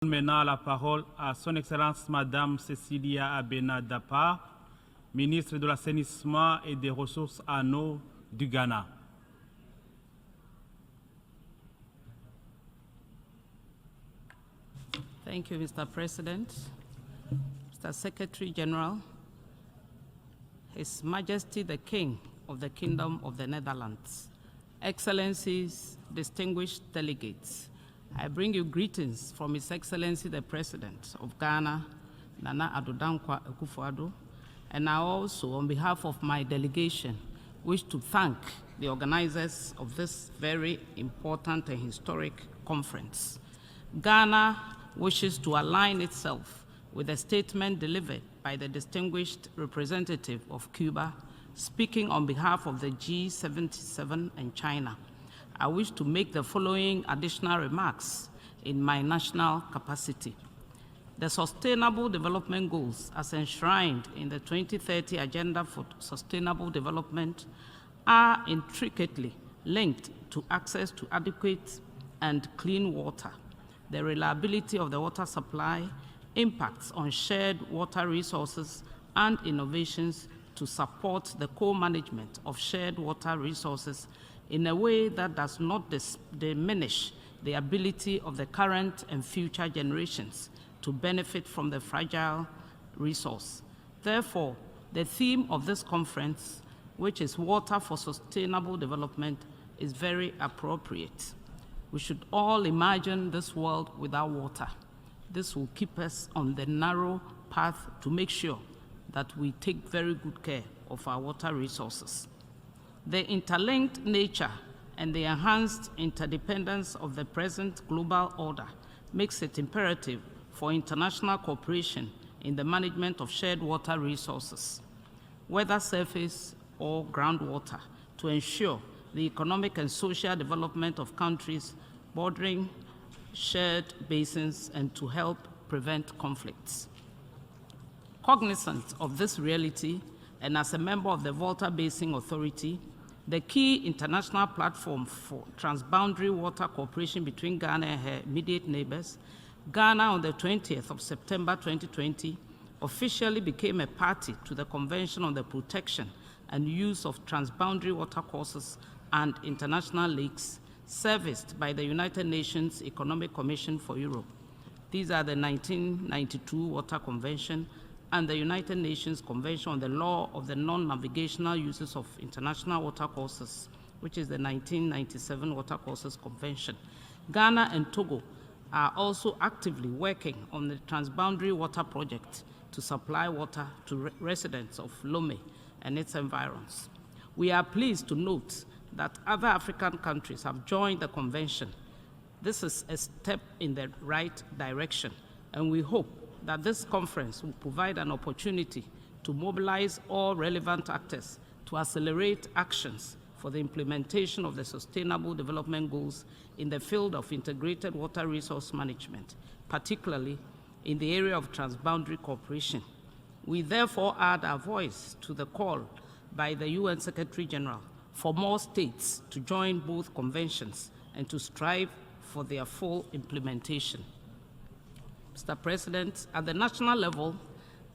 Maintenant la parole à son Excellence Madame Cecilia Abena Dapaah, ministre de l'Assainissement et des Ressources en eau du Ghana. Thank you, Mr. President, Mr. Secretary General, His Majesty the King of the Kingdom of the Netherlands, Excellencies, distinguished delegates, I bring you greetings from His Excellency the President of Ghana, Nana Addo Dankwa Akufo-Addo, and I also, on behalf of my delegation, wish to thank the organizers of this very important and historic conference. Ghana wishes to align itself with the statement delivered by the distinguished representative of Cuba, speaking on behalf of the G77 and China. I wish to make the following additional remarks in my national capacity. The Sustainable Development Goals, as enshrined in the 2030 Agenda for Sustainable Development, are intricately linked to access to adequate and clean water, the reliability of the water supply, impacts on shared water resources, and innovations to support the co-management of shared water resources in a way that does not diminish the ability of the current and future generations to benefit from the fragile resource. Therefore, the theme of this conference, which is Water for Sustainable Development, is very appropriate. We should all imagine this world without water. This will keep us on the narrow path to make sure that we take very good care of our water resources. The interlinked nature and the enhanced interdependence of the present global order makes it imperative for international cooperation in the management of shared water resources, whether surface or groundwater, to ensure the economic and social development of countries bordering shared basins and to help prevent conflicts. Cognizant of this reality, and as a member of the Volta Basin Authority, the key international platform for transboundary water cooperation between Ghana and her immediate neighbors, Ghana on the 20th of September 2020 officially became a party to the Convention on the Protection and Use of Transboundary Watercourses and International Lakes, serviced by the United Nations Economic Commission for Europe. These are the 1992 Water Convention and the United Nations Convention on the Law of the Non-Navigational Uses of International Watercourses, which is the 1997 Watercourses Convention. Ghana and Togo are also actively working on the Transboundary Water Project to supply water to residents of Lome and its environs. We are pleased to note that other African countries have joined the convention. This is a step in the right direction, and we hope that this conference will provide an opportunity to mobilize all relevant actors to accelerate actions for the implementation of the Sustainable Development Goals in the field of integrated water resource management, particularly in the area of transboundary cooperation. We therefore add our voice to the call by the UN Secretary General for more states to join both conventions and to strive for their full implementation. Mr. President, at the national level,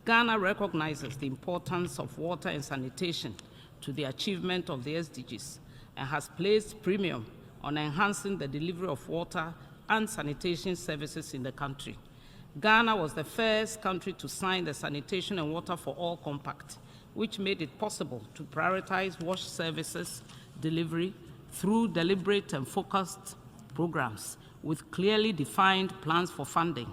Ghana recognizes the importance of water and sanitation to the achievement of the SDGs and has placed premium on enhancing the delivery of water and sanitation services in the country. Ghana was the first country to sign the Sanitation and Water for All Compact, which made it possible to prioritize wash services delivery through deliberate and focused programs with clearly defined plans for funding.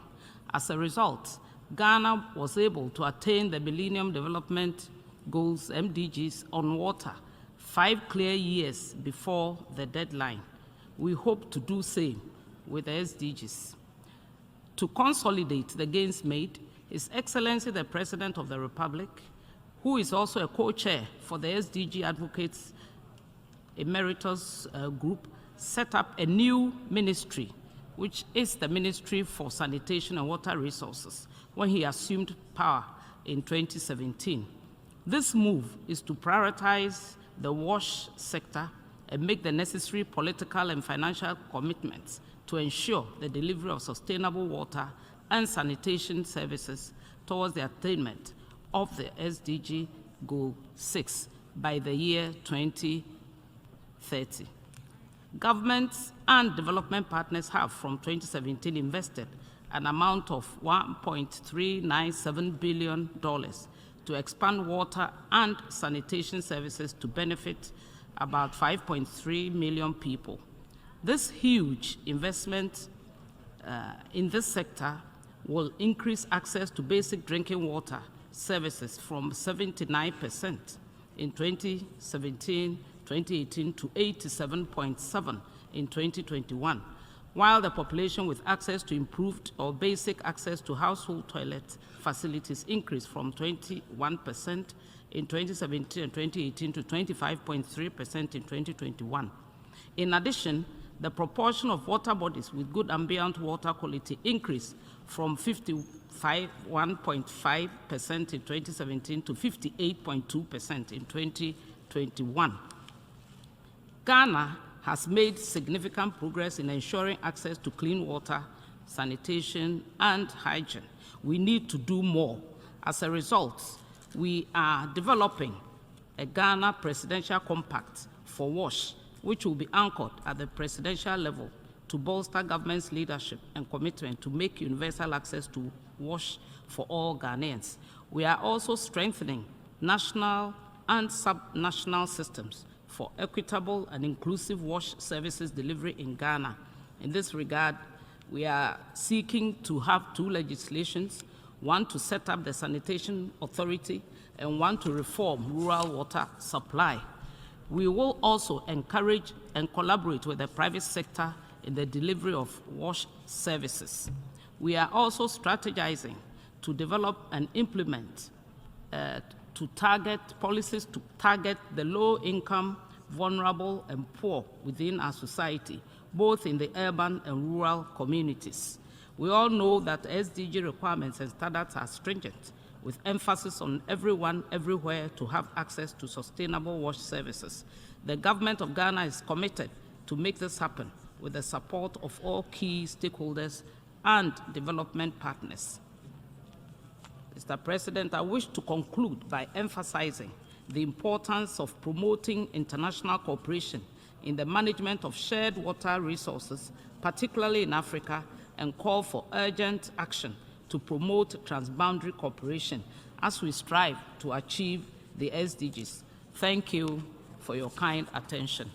As a result, Ghana was able to attain the Millennium Development Goals, MDGs, on water 5 clear years before the deadline. We hope to do the same with the SDGs. To consolidate the gains made, His Excellency the President of the Republic, who is also a co-chair for the SDG Advocates Emeritus Group, set up a new ministry, which is the Ministry for Sanitation and Water Resources, when he assumed power in 2017. This move is to prioritize the wash sector and make the necessary political and financial commitments to ensure the delivery of sustainable water and sanitation services towards the attainment of the SDG Goal 6 by the year 2030. Governments and development partners have, from 2017, invested an amount of $1.397 billion to expand water and sanitation services to benefit about 5.3 million people. This huge investment in this sector will increase access to basic drinking water services from 79% in 2017-2018 to 87.7% in 2021, while the population with access to improved or basic access to household toilet facilities increased from 21% in 2017 and 2018 to 25.3% in 2021. In addition, the proportion of water bodies with good ambient water quality increased from 51.5% in 2017 to 58.2% in 2021. Ghana has made significant progress in ensuring access to clean water, sanitation, and hygiene. We need to do more. As a result, we are developing a Ghana Presidential Compact for WASH, which will be anchored at the presidential level to bolster government's leadership and commitment to make universal access to WASH for all Ghanaians. We are also strengthening national and sub-national systems for equitable and inclusive WASH services delivery in Ghana. In this regard, we are seeking to have two legislations, one to set up the Sanitation Authority and one to reform rural water supply. We will also encourage and collaborate with the private sector in the delivery of WASH services. We are also strategizing to develop and implement to target policies to target the low-income, vulnerable, and poor within our society, both in the urban and rural communities. We all know that SDG requirements and standards are stringent, with emphasis on everyone, everywhere to have access to sustainable WASH services. The government of Ghana is committed to make this happen with the support of all key stakeholders and development partners. Mr. President, I wish to conclude by emphasizing the importance of promoting international cooperation in the management of shared water resources, particularly in Africa, and call for urgent action to promote transboundary cooperation as we strive to achieve the SDGs. Thank you for your kind attention.